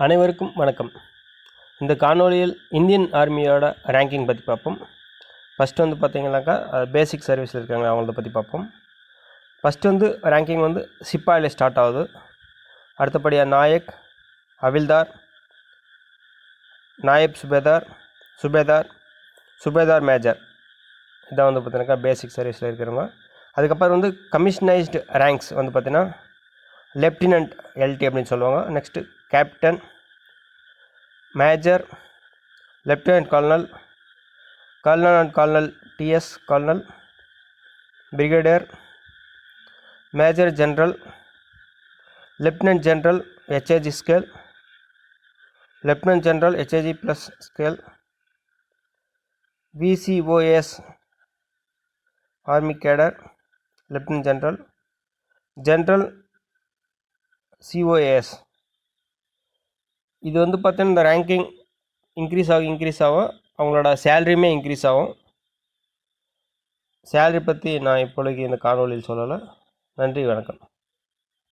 அனைவருக்கும் வணக்கம். இந்த காணொளியில் இந்தியன் ஆர்மியோட ரேங்கிங் பற்றி பார்ப்போம். ஃபஸ்ட்டு வந்து பார்த்திங்கனாக்கா பேசிக் சர்வீஸில் இருக்காங்க, அவங்கள பற்றி பார்ப்போம். ஃபஸ்ட்டு வந்து ரேங்கிங் வந்து சிப்பாயில் ஸ்டார்ட் ஆகுது. அடுத்தபடியாக நாயக், ஹவில்தார், நாயப் சுபேதார் மேஜர். இதான் வந்து பார்த்திங்கனாக்கா பேசிக் சர்வீஸில் இருக்கிறவங்க. அதுக்கப்புறம் வந்து கமிஷனைஸ்டு ரேங்க்ஸ் வந்து பார்த்திங்கன்னா லெஃப்டினன்ட் எல்டி அப்படின்னு சொல்லுவாங்க. Next captain, major, lieutenant colonel, colonel and colonel TS colonel, brigadier, major general, lieutenant general HAG scale, lieutenant general HAG plus scale, VCOAS army cadre, lieutenant general, general COAS. இது வந்து பார்த்தீங்கன்னா இந்த ranking increase ஆகும் அவங்களோட சேலரியுமே increase ஆகும். Salary பற்றி நான் இப்பொழுது இந்த காணொலியில் சொல்லலை. நன்றி, வணக்கம்.